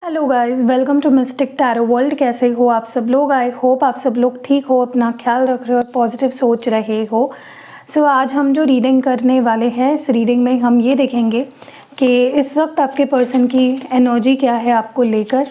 Hello guys, welcome to Mystic Tarot World. कैसे हो आप सब लोग? आई होप आप सब लोग ठीक हो, अपना ख्याल रख रहे हो और पॉजिटिव सोच रहे हो। आज हम जो रीडिंग करने वाले हैं, इस रीडिंग में हम ये देखेंगे कि इस वक्त आपके पर्सन की एनर्जी क्या है, आपको लेकर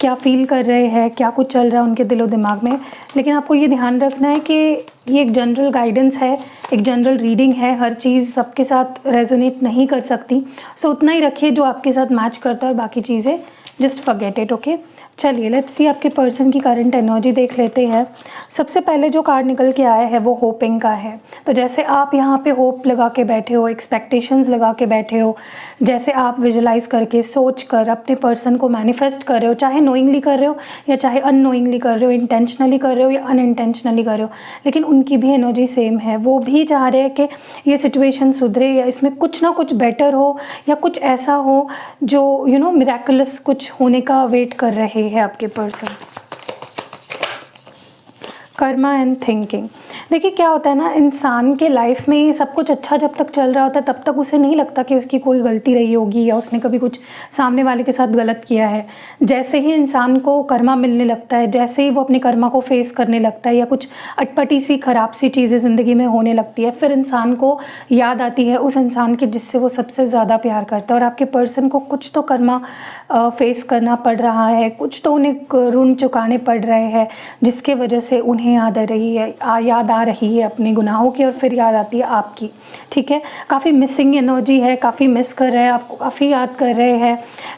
क्या फील कर रहे हैं, क्या कुछ चल रहा है उनके दिलो दिमाग में। लेकिन आपको ये ध्यान रखना है कि ये एक जनरल गाइडेंस है, एक जनरल रीडिंग है, हर चीज़ सबके साथ रेजोनेट नहीं कर सकती। उतना ही रखिए जो आपके साथ मैच करता है और बाकी चीज़ें जस्ट फॉरगेट इट। ओके, चलिए लेट्स सी आपके पर्सन की करंट एनर्जी देख लेते हैं। सबसे पहले जो कार्ड निकल के आया है वो होपिंग का है। तो जैसे आप यहाँ पे होप लगा के बैठे हो, एक्सपेक्टेशंस लगा के बैठे हो, जैसे आप विजुलाइज करके सोच कर अपने पर्सन को मैनिफेस्ट कर रहे हो, चाहे नोइंगली कर रहे हो या चाहे अननोइंगली कर रहे हो, इंटेंशनली कर रहे हो या अनइंटेंशनली कर रहे हो, लेकिन उनकी भी एनर्जी सेम है। वो भी चाह रहे हैं कि ये सिचुएशन सुधरे या इसमें कुछ ना कुछ बेटर हो या कुछ ऐसा हो जो मिरेकुलस कुछ होने का वेट कर रहे हैं आपके पर्सन। Karma and thinking. देखिए क्या होता है ना, इंसान के लाइफ में सब कुछ अच्छा जब तक चल रहा होता है तब तक उसे नहीं लगता कि उसकी कोई गलती रही होगी या उसने कभी कुछ सामने वाले के साथ गलत किया है। जैसे ही इंसान को कर्मा मिलने लगता है, जैसे ही वो अपने कर्मा को फेस करने लगता है या कुछ अटपटी सी खराब सी चीज़ें ज़िंदगी में होने लगती है, फिर इंसान को याद आती है उस इंसान की जिससे वो सबसे ज़्यादा प्यार करता है। और आपके पर्सन को कुछ तो कर्मा फेस करना पड़ रहा है, कुछ तो उन्हें ऋण चुकाने पड़ रहे हैं, जिसके वजह से उन्हें याद आ रही है अपने गुनाहों की और फिर याद आती है आपकी। ठीक है, काफ़ी मिसिंग एनर्जी है, काफ़ी मिस कर रहे हैं आपको, काफ़ी याद कर रहे हैं।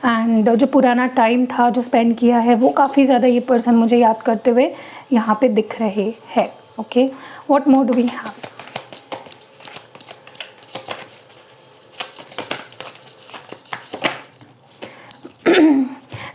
एंड जो पुराना टाइम था जो स्पेंड किया है वो काफ़ी ज़्यादा ये पर्सन मुझे याद करते हुए यहाँ पे दिख रहे हैं। Okay, what more do we have?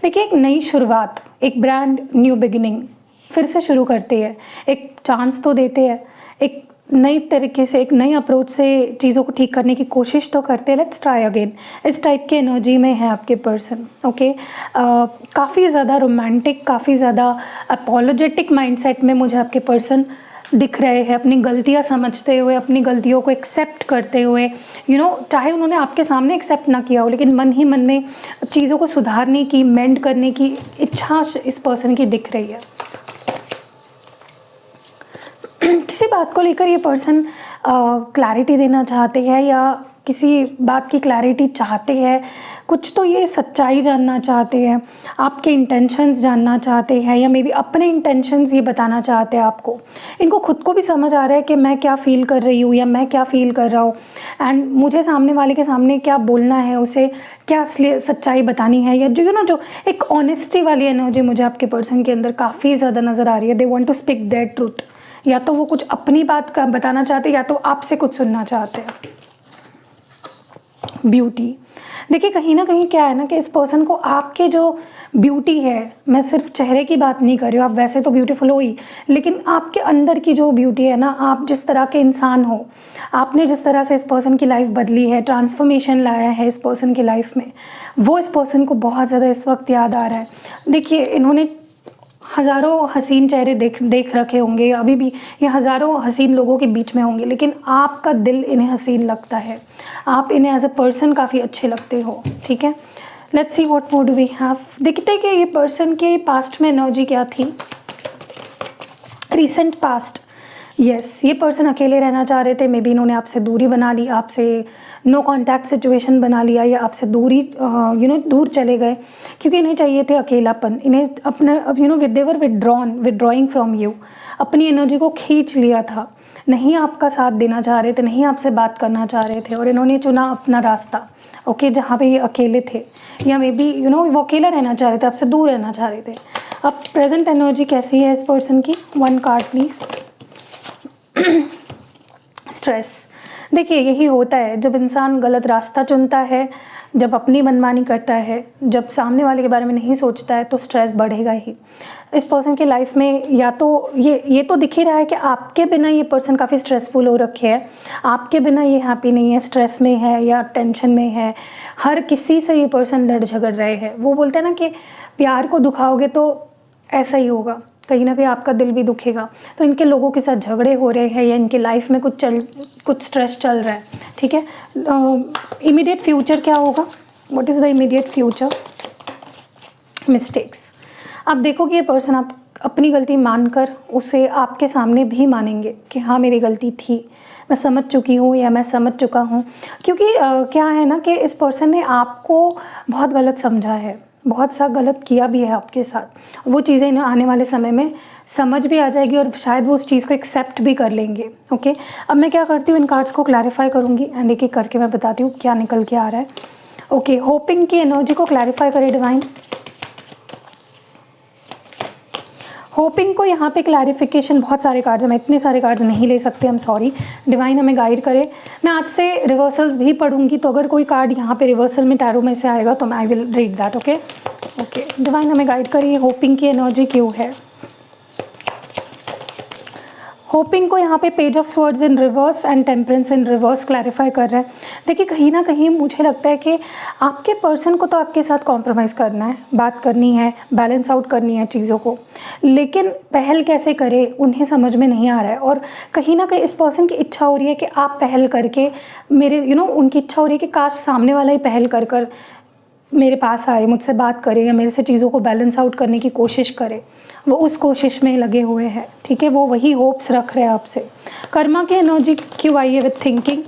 देखिए, एक नई शुरुआत, एक ब्रांड न्यू बिगिनिंग फिर से शुरू करते हैं, एक चांस तो देते हैं, एक नई तरीके से, एक नई अप्रोच से चीज़ों को ठीक करने की कोशिश तो करते हैं। लेट्स ट्राई अगेन, इस टाइप के एनर्जी में है आपके पर्सन। ओके, काफ़ी ज़्यादा रोमांटिक, काफ़ी ज़्यादा अपोलोजेटिक माइंडसेट में मुझे आपके पर्सन दिख रहे हैं, अपनी गलतियां समझते हुए, अपनी गलतियों को एक्सेप्ट करते हुए, चाहे उन्होंने आपके सामने एक्सेप्ट ना किया हो, लेकिन मन ही मन में चीज़ों को सुधारने की, मेंड करने की इच्छा इस पर्सन की दिख रही है। किसी बात को लेकर ये पर्सन क्लैरिटी देना चाहते हैं या किसी बात की क्लैरिटी चाहते हैं, कुछ तो ये सच्चाई जानना चाहते हैं, आपके इंटेंशंस जानना चाहते हैं या मे बी अपने इंटेंशंस ये बताना चाहते हैं आपको। इनको खुद को भी समझ आ रहा है कि मैं क्या फ़ील कर रही हूँ या मैं क्या फ़ील कर रहा हूँ, एंड मुझे सामने वाले के सामने क्या बोलना है, उसे क्या सच्चाई बतानी है, या जो एक ऑनेस्टी वाली एनर्जी मुझे आपके पर्सन के अंदर काफ़ी ज़्यादा नज़र आ रही है। They want to speak their truth, या तो वो कुछ अपनी बात का बताना चाहते हैं या तो आपसे कुछ सुनना चाहते हैं। ब्यूटी, देखिए कहीं ना कहीं क्या है ना कि इस पर्सन को आपके जो ब्यूटी है, मैं सिर्फ चेहरे की बात नहीं कर रही हूँ, आप वैसे तो ब्यूटीफुल हो ही, लेकिन आपके अंदर की जो ब्यूटी है ना, आप जिस तरह के इंसान हो, आपने जिस तरह से इस पर्सन की लाइफ बदली है, ट्रांसफॉर्मेशन लाया है इस पर्सन की लाइफ में, वो इस पर्सन को बहुत ज़्यादा इस वक्त याद आ रहा है। देखिए, इन्होंने हज़ारों हसीन चेहरे देख रखे होंगे, अभी भी ये हज़ारों हसीन लोगों के बीच में होंगे, लेकिन आपका दिल इन्हें हसीन लगता है, आप इन्हें एज अ पर्सन काफ़ी अच्छे लगते हो। ठीक है, let's see what more do we have. देखते हैं कि ये पर्सन के पास्ट में एनर्जी क्या थी, रीसेंट पास्ट। यस, ये पर्सन अकेले रहना चाह रहे थे, मे बी इन्होंने आपसे दूरी बना ली, आपसे नो कांटेक्ट सिचुएशन बना लिया या आपसे दूरी दूर चले गए, क्योंकि इन्हें चाहिए थे अकेलापन। इन्हें अपना देवर विड्रॉइंग फ्रॉम यू, अपनी एनर्जी को खींच लिया था, नहीं आपका साथ देना चाह रहे थे, नहीं आपसे बात करना चाह रहे थे, और इन्होंने चुना अपना रास्ता। ओके, जहाँ पे ये अकेले थे या मे बी वो अकेला रहना चाह रहे थे, आपसे दूर रहना चाह रहे थे। अब प्रेजेंट एनर्जी कैसी है इस पर्सन की? One card please. स्ट्रेस, देखिए यही होता है जब इंसान गलत रास्ता चुनता है, जब अपनी मनमानी करता है, जब सामने वाले के बारे में नहीं सोचता है, तो स्ट्रेस बढ़ेगा ही इस पर्सन की लाइफ में। या तो ये तो दिख ही रहा है कि आपके बिना ये पर्सन काफ़ी स्ट्रेसफुल हो रखे है, आपके बिना ये हैप्पी नहीं है, स्ट्रेस में है या टेंशन में है, हर किसी से ये पर्सन लड़ झगड़ रहे हैं। वो बोलते हैं ना कि प्यार को दुखाओगे तो ऐसा ही होगा, कहीं ना कहीं आपका दिल भी दुखेगा। तो इनके लोगों के साथ झगड़े हो रहे हैं या इनके लाइफ में कुछ स्ट्रेस चल रहा है। ठीक है, इमीडिएट फ्यूचर क्या होगा? What is the immediate future? Mistakes. अब देखो कि ये पर्सन आप अपनी गलती मानकर उसे आपके सामने भी मानेंगे कि हाँ मेरी गलती थी, मैं समझ चुकी हूँ या मैं समझ चुका हूँ। क्योंकि क्या है ना कि इस पर्सन ने आपको बहुत गलत समझा है, बहुत सा गलत किया भी है आपके साथ। वो चीज़ें ना आने वाले समय में समझ भी आ जाएगी और शायद वो उस चीज़ को एक्सेप्ट भी कर लेंगे। ओके, अब मैं क्या करती हूँ, इन कार्ड्स को क्लैरिफाई करूँगी एंड एक एक करके मैं बताती हूँ क्या निकल के आ रहा है। ओके, होपिंग की एनर्जी को क्लैरिफाई करें डिवाइन। होपिंग को यहाँ पे क्लैरिफिकेशन, बहुत सारे कार्ड्स हैं, मैं इतने सारे कार्ड्स नहीं ले सकते, आई एम सॉरी। डिवाइन हमें गाइड करे। मैं आज से रिवर्सल्स भी पढ़ूंगी, तो अगर कोई कार्ड यहाँ पे रिवर्सल में टैरो में से आएगा तो मैं I will read that. Okay okay, divine हमें गाइड करिए, होपिंग की एनर्जी क्यों है। होपिंग को यहाँ पे page of swords in reverse and temperance in reverse clarify कर रहा है। देखिए कहीं ना कहीं मुझे लगता है कि आपके पर्सन को तो आपके साथ कॉम्प्रोमाइज़ करना है, बात करनी है, बैलेंस आउट करनी है चीज़ों को, लेकिन पहल कैसे करे उन्हें समझ में नहीं आ रहा है। और कहीं ना कहीं इस पर्सन की इच्छा हो रही है कि आप पहल करके मेरे उनकी इच्छा हो रही है कि काश सामने वाला ही पहल कर मेरे पास आए, मुझसे बात करे या मेरे से चीज़ों को बैलेंस आउट करने की कोशिश करे। वो उस कोशिश में लगे हुए हैं, ठीक है, वो वही होप्स रख रहे हैं आपसे। कर्मा की एनर्जी क्यों आई है विद थिंकिंग।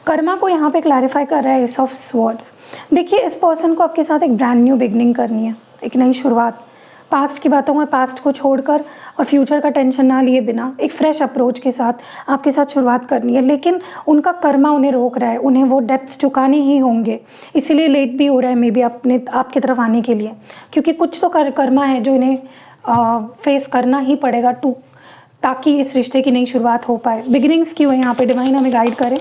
कर्मा को यहाँ पे क्लैरिफाई कर रहा है एस ऑफ स्वॉर्ड्स। देखिए इस पर्सन को आपके साथ एक ब्रांड न्यू बिगनिंग करनी है, एक नई शुरुआत। पास्ट की बातों में पास्ट को छोड़कर और फ्यूचर का टेंशन ना लिए बिना एक फ्रेश अप्रोच के साथ आपके साथ शुरुआत करनी है। लेकिन उनका कर्मा उन्हें रोक रहा है, उन्हें वो डेप्थ्स चुकाने ही होंगे, इसीलिए लेट भी हो रहा है मे बी आपकी तरफ आने के लिए, क्योंकि कुछ तो कर्मा है जो इन्हें फेस करना ही पड़ेगा ताकि इस रिश्ते की नई शुरुआत हो पाए। बिगिनिंग्स क्यों है यहाँ पे, डिवाइन हमें गाइड करें।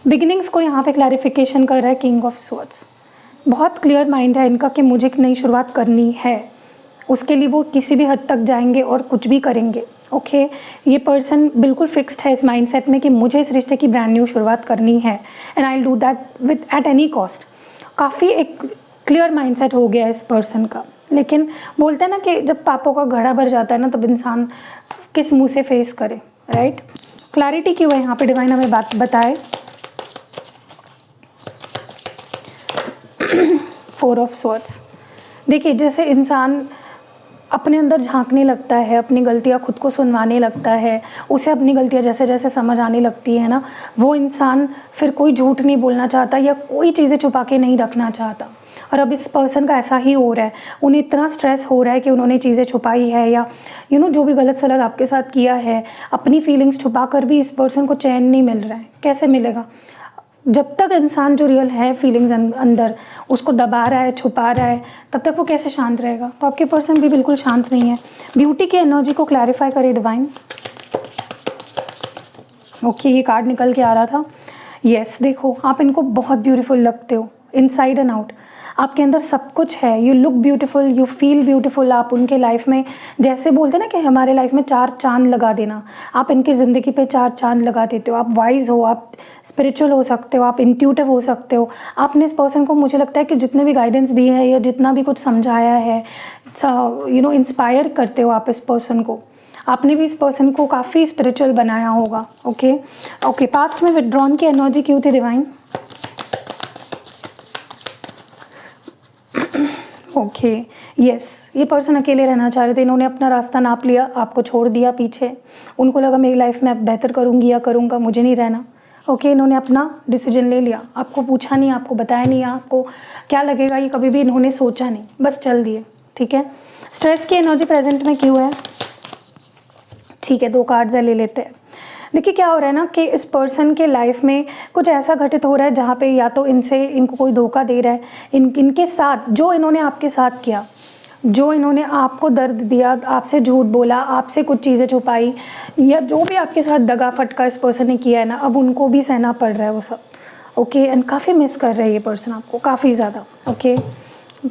बिगिनिंग्स को यहाँ पे क्लैरिफिकेशन कर रहा है किंग ऑफ स्वॉर्ड्स। बहुत क्लियर माइंड है इनका कि मुझे एक नई शुरुआत करनी है, उसके लिए वो किसी भी हद तक जाएंगे और कुछ भी करेंगे। ओके, ये पर्सन बिल्कुल फिक्स्ड है इस माइंडसेट में कि मुझे इस रिश्ते की ब्रांड न्यू शुरुआत करनी है and I will do that with at any cost. काफ़ी एक क्लियर माइंडसेट हो गया इस पर्सन का। लेकिन बोलते हैं ना कि जब पापों का घड़ा भर जाता है ना, तब इंसान किस मुंह से फेस करे, राइट। क्लैरिटी क्यों है यहाँ पे, डिवाइन हमें बात बताए। 4 ऑफ स्वॉर्ड्स। देखिए जैसे इंसान अपने अंदर झांकने लगता है, अपनी गलतियाँ खुद को सुनवाने लगता है, उसे अपनी गलतियाँ जैसे जैसे समझ आने लगती है ना, वो इंसान फिर कोई झूठ नहीं बोलना चाहता या कोई चीज़ें छुपा के नहीं रखना चाहता। और अब इस पर्सन का ऐसा ही हो रहा है, उन्हें इतना स्ट्रेस हो रहा है कि उन्होंने चीज़ें छुपाई है या जो भी गलत सलत आपके साथ किया है, अपनी फीलिंग्स छुपा कर भी इस पर्सन को चैन नहीं मिल रहा है। कैसे मिलेगा, जब तक इंसान जो रियल है फीलिंग्स अंदर उसको दबा रहा है, छुपा रहा है, तब तक वो कैसे शांत रहेगा। तो आपके पर्सन भी बिल्कुल शांत नहीं है। ब्यूटी की एनर्जी को क्लैरिफाई करे डिवाइन। ओके, ये कार्ड निकल के आ रहा था। यस, देखो आप इनको बहुत ब्यूटीफुल लगते हो, इनसाइड एंड आउट आपके अंदर सब कुछ है। You look beautiful, you feel beautiful. आप उनके लाइफ में, जैसे बोलते हैं ना कि हमारे लाइफ में 4 चांद लगा देना, आप इनकी ज़िंदगी पे 4 चांद लगा देते हो। आप वाइज हो, आप स्पिरिचुअल हो सकते हो, आप इंट्यूटिव हो सकते हो। आपने इस पर्सन को, मुझे लगता है कि जितने भी गाइडेंस दी है या जितना भी कुछ समझाया है, इंस्पायर करते हो आप इस पर्सन को। आपने भी इस पर्सन को काफ़ी स्पिरिचुअल बनाया होगा। ओके, पास्ट में विथड्रॉन की एनर्जी क्यों थी डिवाइन। ओके, यस, ये पर्सन अकेले रहना चाह रहे थे, इन्होंने अपना रास्ता नाप लिया, आपको छोड़ दिया पीछे। उनको लगा मेरी लाइफ में अब बेहतर करूँगी या करूँगा, मुझे नहीं रहना। ओके, इन्होंने अपना डिसीजन ले लिया, आपको पूछा नहीं, आपको बताया नहीं, आपको क्या लगेगा ये कभी भी इन्होंने सोचा नहीं, बस चल दिए। ठीक है, स्ट्रेस की एनर्जी प्रेजेंट में क्यों है। ठीक है, 2 कार्ड्स ले लेते हैं। देखिए क्या हो रहा है ना कि इस पर्सन के लाइफ में कुछ ऐसा घटित हो रहा है जहाँ पे या तो इनको कोई धोखा दे रहा है, इनके साथ जो इन्होंने आपके साथ किया, जो इन्होंने आपको दर्द दिया, आपसे झूठ बोला, आपसे कुछ चीज़ें छुपाई, या जो भी आपके साथ दगा फटका इस पर्सन ने किया है ना, अब उनको भी सहना पड़ रहा है वो सब। ओके, एंड काफ़ी मिस कर रहा है ये पर्सन आपको, काफ़ी ज़्यादा। ओके,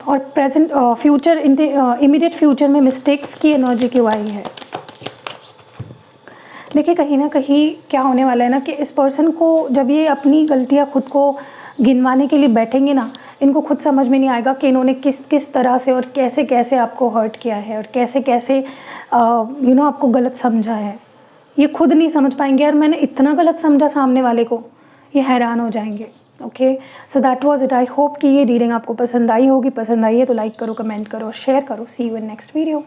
और प्रेजेंट फ्यूचर इमीडिएट फ्यूचर में मिस्टेक्स की एनर्जी क्यों आई है। देखिए कहीं ना कहीं क्या होने वाला है ना कि इस पर्सन को जब ये अपनी गलतियाँ खुद को गिनवाने के लिए बैठेंगे ना, इनको खुद समझ में नहीं आएगा कि इन्होंने किस तरह से और कैसे कैसे आपको हर्ट किया है और कैसे कैसे आपको गलत समझा है। ये खुद नहीं समझ पाएंगे, यार मैंने इतना गलत समझा सामने वाले को, ये हैरान हो जाएंगे। Okay, so that was it. I hope कि ये रीडिंग आपको पसंद आई होगी। पसंद आई है तो लाइक करो, कमेंट करो, शेयर करो। सी यू इन नेक्स्ट वीडियो।